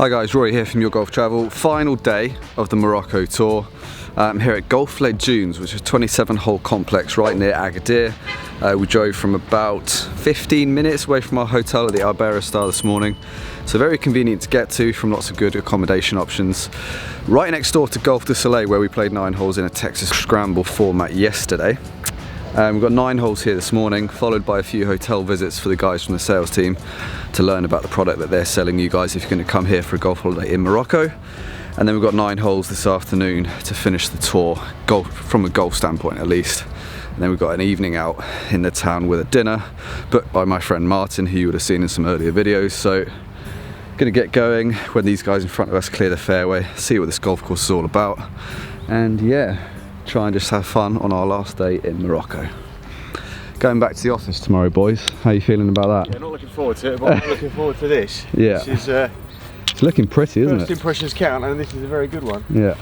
Hi guys, Rory here from Your Golf Travel. Final day of the Morocco tour. I'm here at Golf-led Dunes, which is a 27-hole complex right near Agadir. We drove from about 15 minutes away from our hotel at the Arbera Star this morning. So very convenient to get to from lots of good accommodation options. Right next door to Golf du Soleil, where we played 9 holes in a Texas Scramble format yesterday. We've got 9 holes here this morning, followed by a few hotel visits for the guys from the sales team to learn about the product that they're selling you guys if you're going to come here for a golf holiday in Morocco. And then we've got 9 holes this afternoon to finish the tour, from a golf standpoint at least. And then we've got an evening out in the town with a dinner booked by my friend Martin, who you would have seen in some earlier videos. So going to get going when these guys in front of us clear the fairway, see what this golf course is all about, and yeah, try and just have fun on our last day in Morocco. Going back to the office tomorrow, boys. How are you feeling about that? Yeah, not looking forward to it, but I'm looking forward to this. Yeah. This is, it's looking pretty, isn't it? First impressions count, and this is a very good one. Yeah.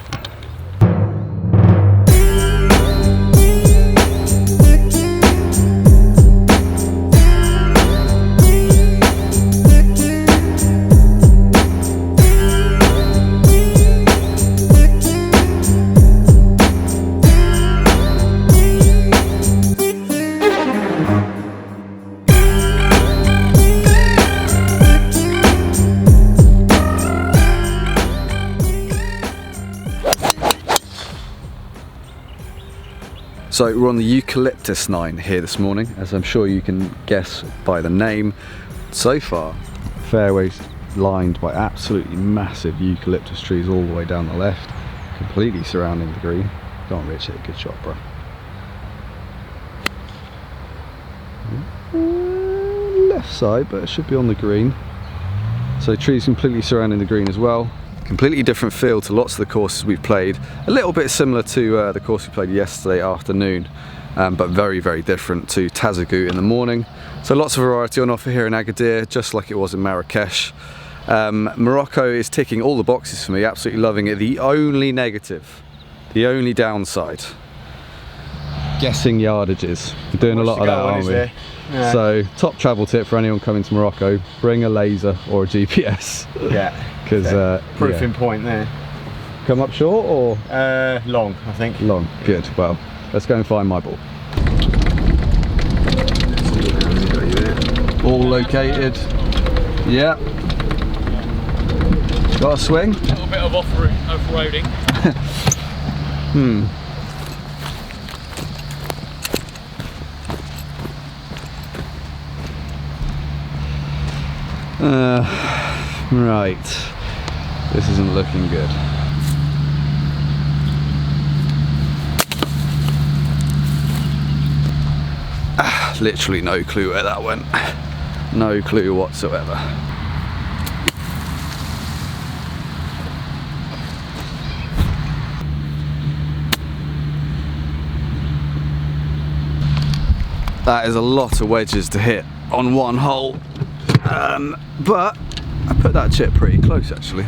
So we're on the eucalyptus 9 here this morning, as I'm sure you can guess by the name. So far, fairways lined by absolutely massive eucalyptus trees all the way down the left, completely surrounding the green. Go on, Richard, good shot, bro. Left side, but it should be on the green. So trees completely surrounding the green as well. Completely different feel to lots of the courses we've played. A little bit similar to the course we played yesterday afternoon, but very, very different to Tazagou in the morning. So lots of variety on offer here in Agadir, just like it was in Marrakesh. Morocco is ticking all the boxes for me, absolutely loving it. The only negative, the only downside, guessing yardages. We're doing a lot of that, aren't we? Yeah. So top travel tip for anyone coming to Morocco: bring a laser or a GPS. Yeah. Because proofing point there. Come up short or long, I think. Long. Good. Well, let's go and find my ball. All located. Yeah. Got a swing. A little bit of off-roading. Right. This isn't looking good. Literally no clue where that went. No clue whatsoever. That is a lot of wedges to hit on one hole. But I put that chip pretty close actually,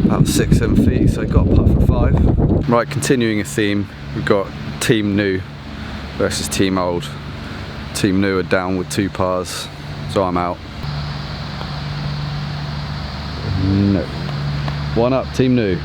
about 6-7 feet, so got a putt for 5. Right, continuing a theme, we've got Team New versus Team Old. Team New are down with 2 pars, so I'm out. No. 1 up, Team New.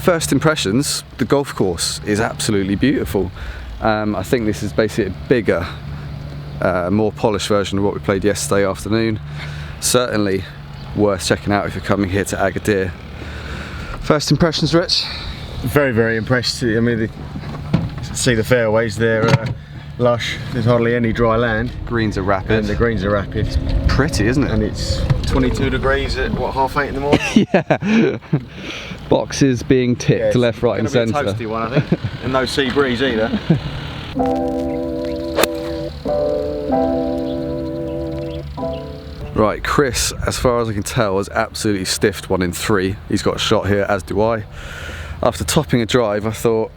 First impressions, the golf course is absolutely beautiful. I think this is basically a bigger, more polished version of what we played yesterday afternoon. Certainly worth checking out if you're coming here to Agadir. First impressions, Rich? Very, very impressed. I mean, see the fairways, they're lush, there's hardly any dry land. Greens are rapid. And the greens are rapid. It's pretty, isn't it? And it's 22 degrees at what, 8:30 in the morning? Yeah. Boxes being ticked left, right and centre. It's a toasty one, I think. And no sea breeze either. Right, Chris, as far as I can tell, has absolutely stiffed 1 in 3. He's got a shot here, as do I. After topping a drive, I thought,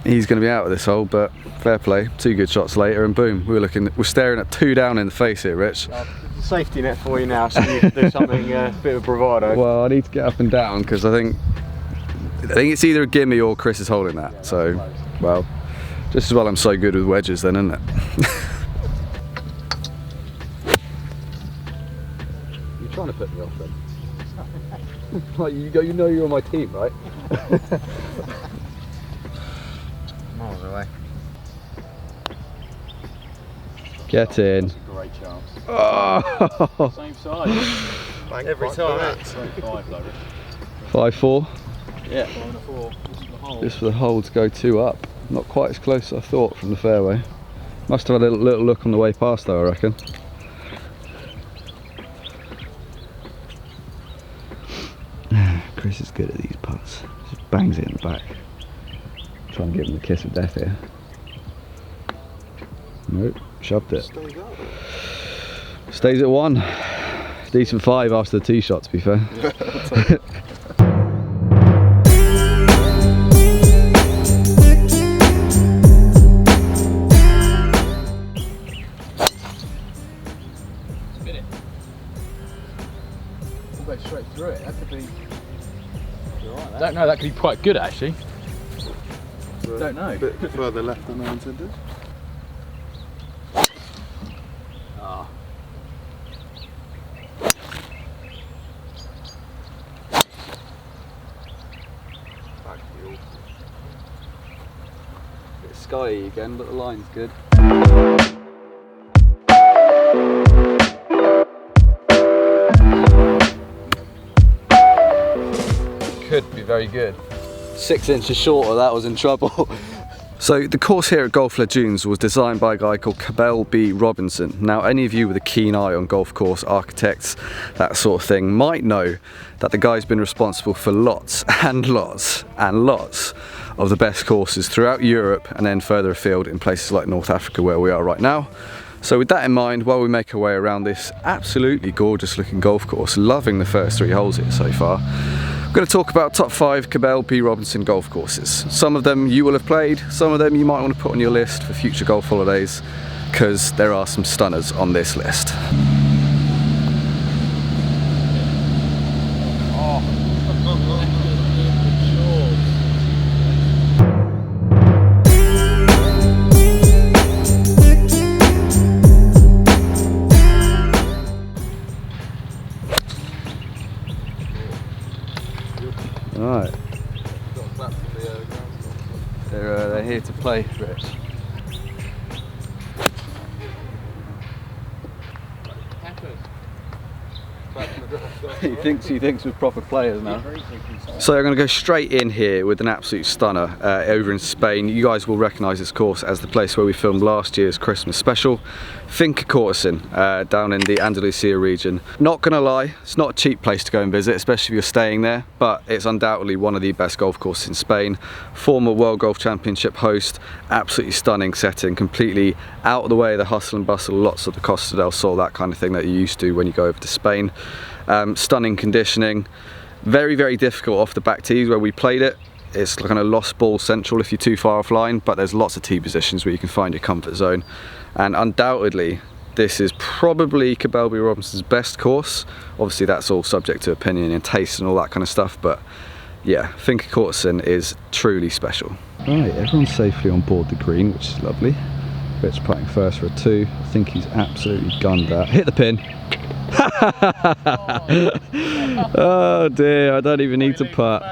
he's going to be out of this hole, but fair play. 2 good shots later, and boom, we're staring at 2 down in the face here, Rich. Safety net for you now, so you can do something a bit of bravado. Well, I need to get up and down because I think it's either a gimme or Chris is holding that. So, well, just as well I'm so good with wedges then, isn't it? You're trying to put me off then. Like you know you're on my team, right? Miles away. Get in. Great chance. Oh. Same side. Every time. 5-4. Yeah. 5-4. This is the hole. Just for the hole to go 2 up. Not quite as close as I thought from the fairway. Must have had a little look on the way past though, I reckon. Chris is good at these putts. Just bangs it in the back. Try and give him the kiss of death here. Nope, shoved it. Stays at 1. Decent 5 after the tee shot, to be fair. Spin it. We'll go straight through it. That could be. I don't know, that could be quite good actually. Don't know. A bit further left than I intended. Ah. Bit skyey again, but the line's good. Could be very good. 6 inches shorter, that was in trouble. So the course here at Golf Le Dunes was designed by a guy called Cabell B Robinson. Now any of you with a keen eye on golf course architects, that sort of thing, might know that the guy's been responsible for lots and lots and lots of the best courses throughout Europe and then further afield in places like North Africa where we are right now. So with that in mind, while we make our way around this absolutely gorgeous looking golf course, loving the first 3 holes here so far, I'm going to talk about top 5 Cabell B Robinson golf courses. Some of them you will have played, some of them you might want to put on your list for future golf holidays, because there are some stunners on this list. Right. They're here to play, Rich. He thinks we're proper players now. So I'm going to go straight in here with an absolute stunner over in Spain. You guys will recognise this course as the place where we filmed last year's Christmas special. Finca Cortesin, down in the Andalusia region. Not going to lie, it's not a cheap place to go and visit, especially if you're staying there, but it's undoubtedly one of the best golf courses in Spain. Former World Golf Championship host, absolutely stunning setting, completely out of the way of the hustle and bustle, lots of the Costa del Sol, that kind of thing that you're used to when you go over to Spain. Stunning conditioning, very, very difficult off the back tees where we played it. It's kind of lost ball central if you're too far offline, but there's lots of tee positions where you can find your comfort zone. And undoubtedly, this is probably Cabell B Robinson's best course. Obviously that's all subject to opinion and taste and all that kind of stuff, but yeah, Finca Cortesin is truly special. Right, everyone's safely on board the green, which is lovely. Rich putting first for a 2. I think he's absolutely gunned that. Hit the pin. Oh dear, I don't even need to putt.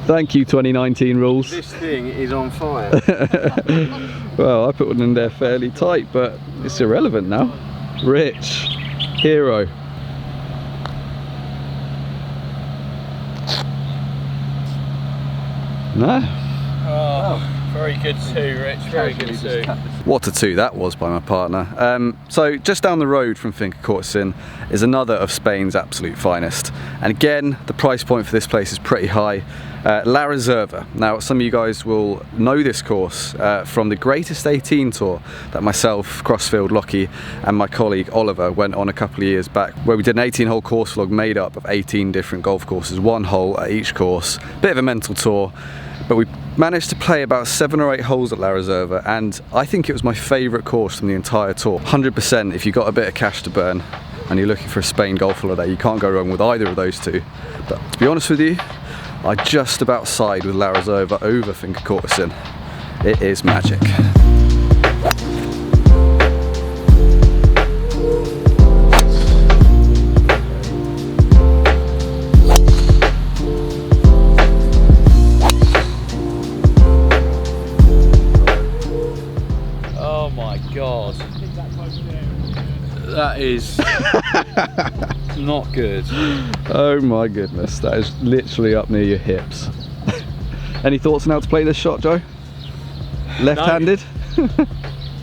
Thank you 2019 rules. This thing is on fire. Well, I put one in there fairly tight, but it's irrelevant now. Rich, hero. No. Oh. Very good too, Rich. Very good too. What a two that was by my partner. So just down the road from Finca Cortesin is another of Spain's absolute finest. And again, the price point for this place is pretty high. La Reserva. Now, some of you guys will know this course from the Greatest 18 tour that myself, Crossfield, Lockie and my colleague Oliver went on a couple of years back, where we did an 18-hole course vlog made up of 18 different golf courses, one hole at each course. Bit of a mental tour, but we managed to play about 7 or 8 holes at La Reserva, and I think it was my favourite course from the entire tour. 100% if you've got a bit of cash to burn and you're looking for a Spain golf holiday, you can't go wrong with either of those two. But to be honest with you, I just about side with La Reserva over Finca Cortesin. It is magic. Oh my god. That is not good. Oh my goodness, that is literally up near your hips. Any thoughts on how to play this shot, Joe? Left-handed? No.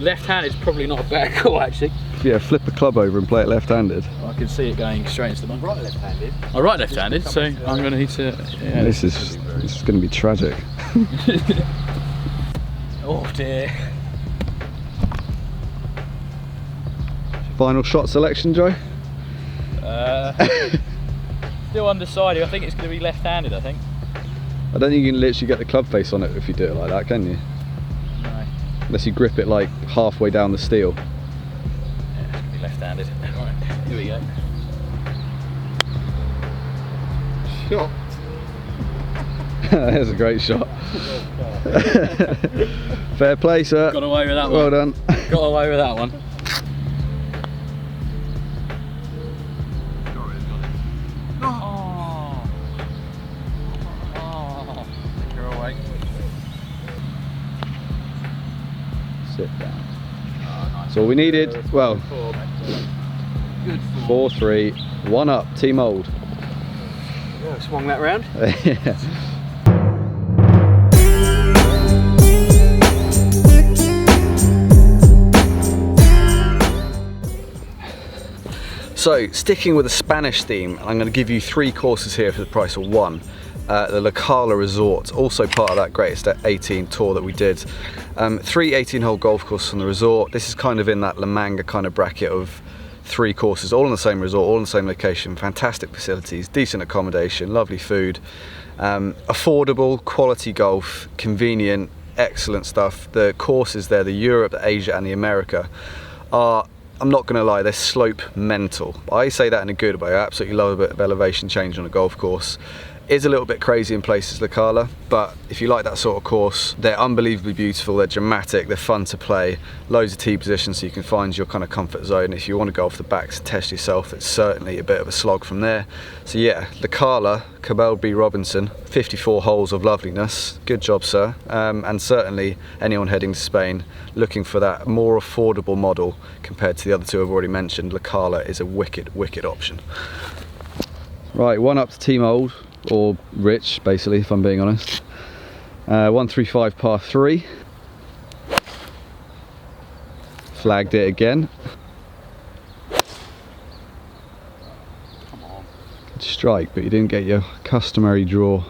Left-handed is probably not a bad call, actually. Yeah, flip the club over and play it left-handed. I can see it going straight into the mud. Right left-handed. I right left-handed, so I'm going to need to. Yeah. This is going to be tragic. Oh dear. Final shot selection, Joe? Still undecided. I think it's going to be left-handed, I think. I don't think you can literally get the club face on it if you do it like that, can you? No. Unless you grip it like halfway down the steel. Yeah, it's going to be left-handed. Right, here we go. Shot. There's a great shot. Fair play, sir. Got away with that one. Well done. Got away with that one. Sit down. That's all we needed. Well, 4-3, 1 up, team old. Yeah, swung that round. Yeah. So, sticking with the Spanish theme, I'm going to give you 3 courses here for the price of 1. The La Cala Resort, also part of that Greatest 18 tour that we did. 3 18-hole golf courses on the resort. This is kind of in that La Manga kind of bracket of 3 courses, all in the same resort, all in the same location, fantastic facilities, decent accommodation, lovely food, affordable, quality golf, convenient, excellent stuff. The courses there, the Europe, the Asia and the America, are, I'm not going to lie, they're slope mental. I say that in a good way. I absolutely love a bit of elevation change on a golf course. Is a little bit crazy in places, La Cala, but if you like that sort of course, they're unbelievably beautiful, they're dramatic, they're fun to play, loads of tee positions so you can find your kind of comfort zone. If you want to go off the backs and test yourself, it's certainly a bit of a slog from there. So yeah, La Cala, Cabell B Robinson, 54 holes of loveliness, good job sir, and certainly anyone heading to Spain looking for that more affordable model compared to the other 2 I've already mentioned, La Cala is a wicked, wicked option. Right, 1 up to team old. Or Rich, basically, if I'm being honest. 135 par 3. Flagged it again. Come on. Good strike, but you didn't get your customary draw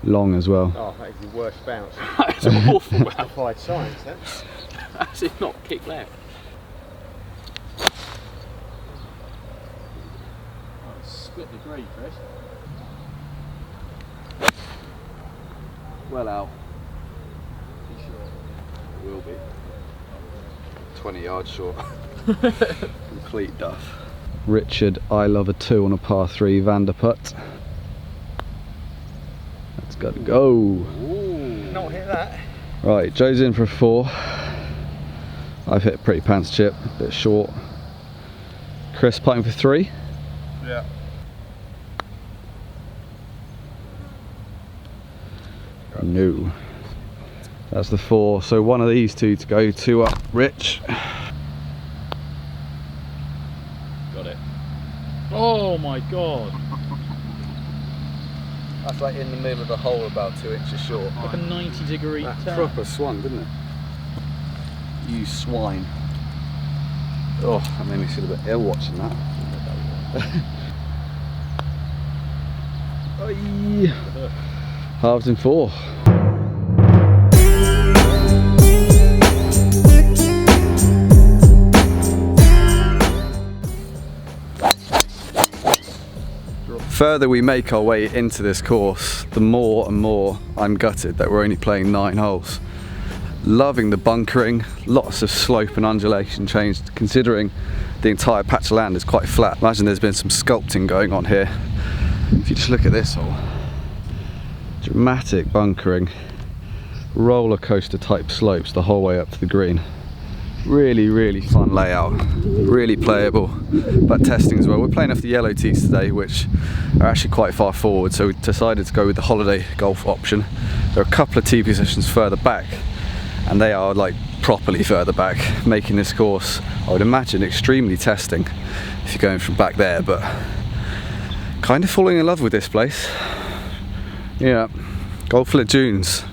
long as well. Oh, that is the worst bounce. That's awful. Applied science, then. That's it, not kick left. Oh, split the green, Chris. Well out. It will be. 20 yards short. Complete duff. Richard, I love a 2 on a par 3, Vande Putte. That's got to go. Ooh. Not hit that. Right, Joe's in for a 4. I've hit a pretty pants chip, a bit short. Chris putting for 3. Yeah. No. That's the 4. So one of these 2 to go, 2 up. Rich. Got it. Oh my god. That's like in the middle of the hole, about 2 inches short. Like a 90-degree turn. Proper swan, didn't it? You swine. Oh, that made me feel a bit ill watching that. Halves in 4. Further we make our way into this course, the more and more I'm gutted that we're only playing 9 holes. Loving the bunkering, lots of slope and undulation change, considering the entire patch of land is quite flat. Imagine there's been some sculpting going on here. If you just look at this hole, dramatic bunkering, roller coaster type slopes the whole way up to the green. Really, really fun layout, really playable, but testing as well. We're playing off the yellow tees today, which are actually quite far forward, so we decided to go with the holiday golf option. There are a couple of tee positions further back, and they are like properly further back, making this course, I would imagine, extremely testing if you're going from back there, but kind of falling in love with this place. Yeah, Golflet Dunes.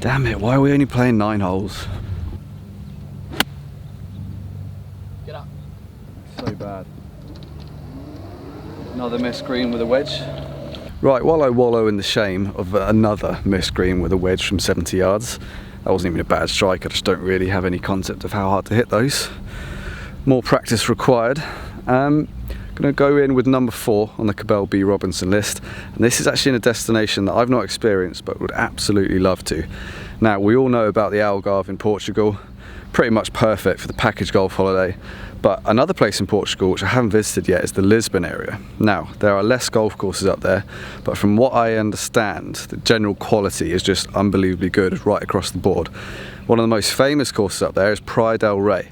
Damn it, why are we only playing 9 holes? Get up. So bad. Another missed green with a wedge. Right, while I wallow in the shame of another missed green with a wedge from 70 yards, that wasn't even a bad strike, I just don't really have any concept of how hard to hit those. More practice required. Going to go in with number 4 on the Cabell B Robinson list, and this is actually in a destination that I've not experienced but would absolutely love to. Now, we all know about the Algarve in Portugal, pretty much perfect for the package golf holiday, but another place in Portugal which I haven't visited yet is the Lisbon area. Now, there are less golf courses up there, but from what I understand, the general quality is just unbelievably good right across the board. One of the most famous courses up there is Praia del Rei,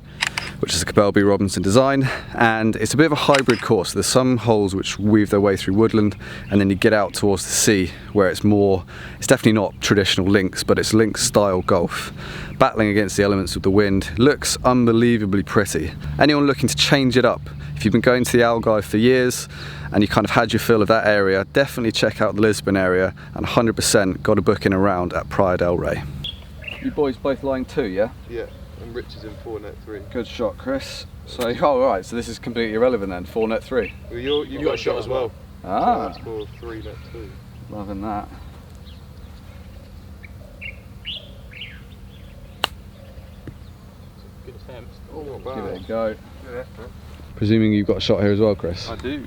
which is a Cabell B Robinson design, and it's a bit of a hybrid course. There's some holes which weave their way through woodland, and then you get out towards the sea where it's definitely not traditional links, but it's links style golf, battling against the elements of the wind. Looks unbelievably pretty. Anyone looking to change it up, if you've been going to the Algarve for years and you kind of had your fill of that area, definitely check out the Lisbon area, and 100% got a booking around at Praia del Rei. You boys both lying 2, yeah? Yeah. And Rich is in 4 net 3. Good shot, Chris. So, oh right, so this is completely irrelevant then, 4 net 3. Well, you've got a shot as well. Ah. So that's for 3 net 2. Loving that. Good attempt. Oh, not bad. Give it a go. Good effort. Presuming you've got a shot here as well, Chris. I do.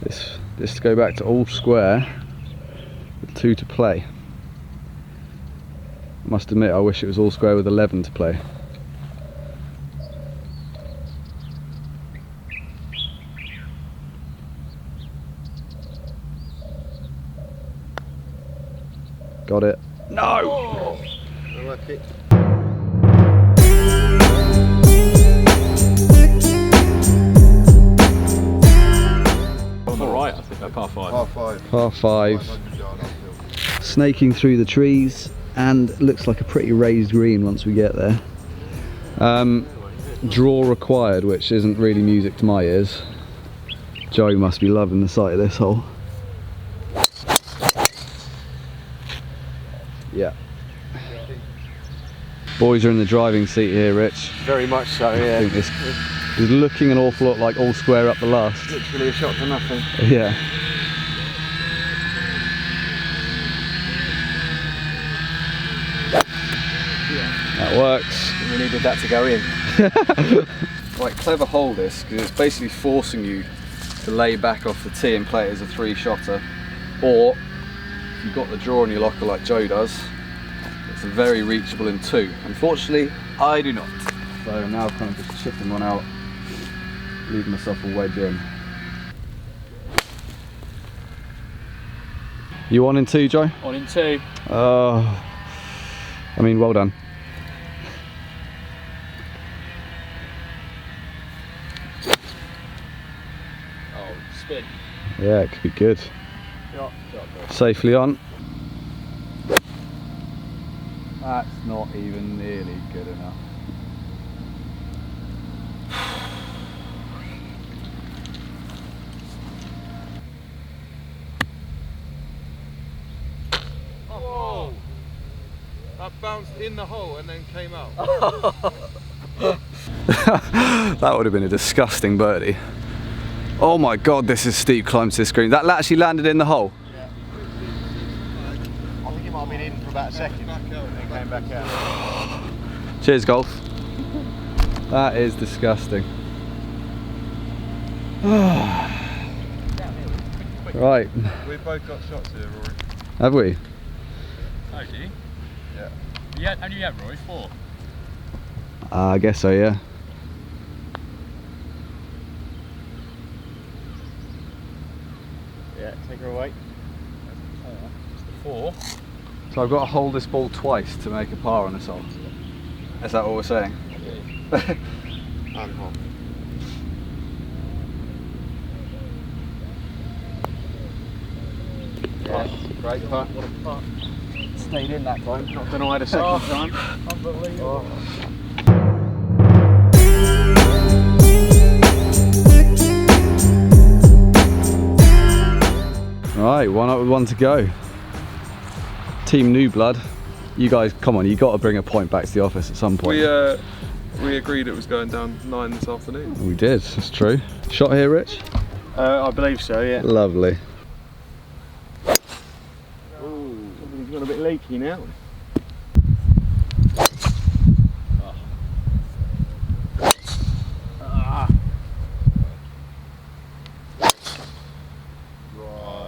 This to go back to all square with 2 to play. I must admit, I wish it was all square with 11 to play. Got it. No! Oh, unlucky. On the right, I think, that par 5. Par 5. Par 5. 500 yard uphill. Snaking through the trees, and looks like a pretty raised green once we get there. Draw required, which isn't really music to my ears. Joe must be loving the sight of this hole. Yeah. Boys are in the driving seat here, Rich. Very much so, I yeah. think this is looking an awful lot like all square up the last. Literally a shot to nothing. Yeah. That works. We needed that to go in. Quite clever hole this, because it's basically forcing you to lay back off the tee and play it as a 3-shotter, or if you've got the draw in your locker like Joe does, it's a very reachable in 2. Unfortunately, I do not. So I'm now kind of just chipping one out, leaving myself a wedge in. You on in 2, Joe? On in 2. Oh, I mean, well done. Oh, spin. Yeah, it could be good. Shot. Safely on. That's not even nearly good enough. bounced in the hole and then came out. That would have been a disgusting birdie. Oh my god, this is steep climb to this green. That actually landed in the hole. Yeah. I think it might have been in for about a second and then came back out. Cheers, golf. That is disgusting. Right. We've both got shots here, Rory. Have we? Oh, do you? Yeah. How do you have, Rory? 4? I guess so, yeah. Yeah, take her away. It's the 4. So I've got to hold this ball twice to make a par on this hole. Is that what we're saying? Unhole. Yeah, great putt. What a putt. Stayed in that time. Not denied a second time. Unbelievable. Right, one up with one to go. Team New Blood. You guys, come on, you got to bring a point back to the office at some point. We agreed it was going down 9 this afternoon. We did, that's true. Shot here, Rich? I believe so, yeah. Lovely. Ooh, something's got a bit leaky now.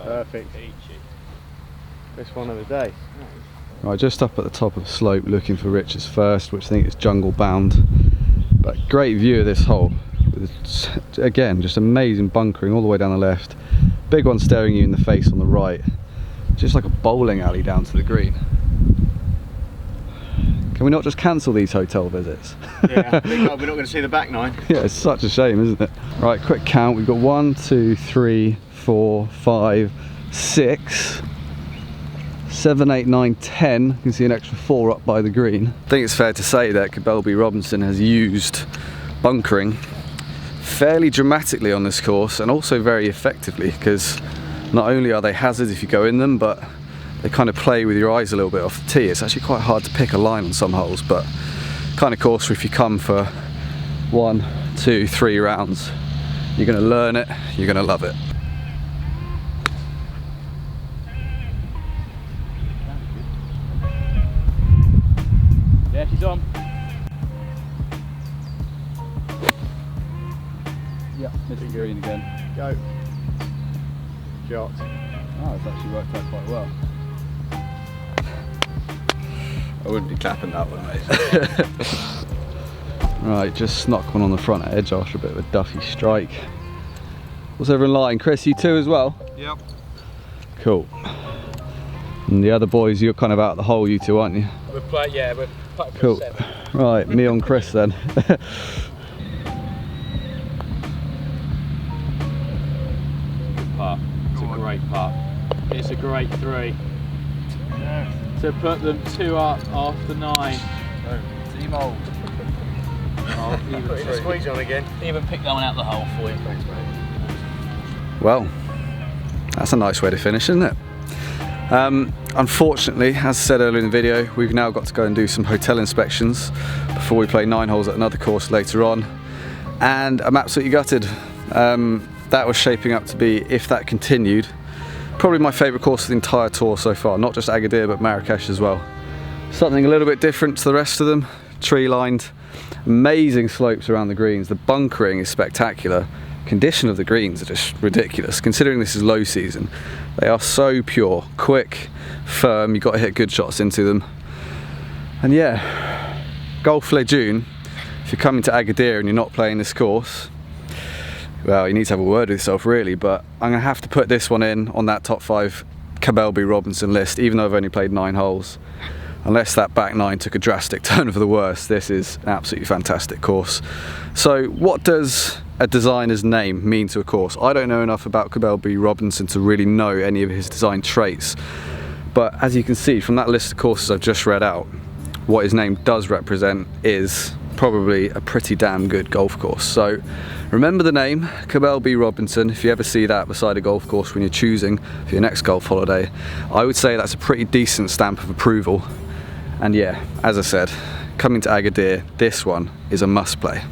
Perfect. Best one of the day. Right, just up at the top of the slope looking for Richard's first, which I think is jungle bound. But great view of this hole. Again, just amazing bunkering all the way down the left. Big one staring you in the face on the right. Just like a bowling alley down to the green. Can we not just cancel these hotel visits? Yeah, we're not going to see the back 9. Yeah, it's such a shame, isn't it? Right, quick count. We've got 1, 2, 3, 4, 5, 6, 7, 8, 9, 10. You can see an extra 4 up by the green. I think it's fair to say that Cabell B has used bunkering fairly dramatically on this course, and also very effectively, because not only are they hazards if you go in them, but they kind of play with your eyes a little bit off the tee. It's actually quite hard to pick a line on some holes, but kind of course where if you come for 1, 2, 3 rounds, you're going to learn it, you're going to love it. Yeah, she's on. Yeah, missing green again. Go. Shot. Oh, it's actually worked out quite well. I wouldn't be clapping that one, mate. Right, just snuck one on the front edge after a bit of a duffy strike. What's everyone lying? Chris, you too as well? Yep. Cool. And the other boys, you're kind of out of the hole, you two, aren't you? We're playing, yeah, we're playing for Cool. 7. Right, me on Chris then. Good putt. It's a great putt. It's a great 3. Yeah. To put them 2 up after 9. Team old. Oh, even Putting the squeeze on again. Even pick that one out the hole for you. Thanks, mate. Well, that's a nice way to finish, isn't it? Unfortunately, as I said earlier in the video, we've now got to go and do some hotel inspections before we play 9 holes at another course later on, and I'm absolutely gutted. That was shaping up to be, if that continued, probably my favourite course of the entire tour so far, not just Agadir but Marrakesh as well. Something a little bit different to the rest of them, tree lined, amazing slopes around the greens, the bunkering is spectacular. Condition of the greens are just ridiculous considering this is low season. They are so pure, quick, firm, you've got to hit good shots into them. And yeah, Golf Les Dunes, if you're coming to Agadir and you're not playing this course, well, you need to have a word with yourself really, but I'm going to have to put this one in on that top 5 Cabell B list, even though I've only played 9 holes. Unless that back 9 took a drastic turn for the worse, this is an absolutely fantastic course. So what does a designer's name mean to a course? I don't know enough about Cabell B to really know any of his design traits, but as you can see from that list of courses I've just read out, what his name does represent is probably a pretty damn good golf course. So remember the name, Cabell B. If you ever see that beside a golf course when you're choosing for your next golf holiday, I would say that's a pretty decent stamp of approval. And yeah, as I said, coming to Agadir, this one is a must play.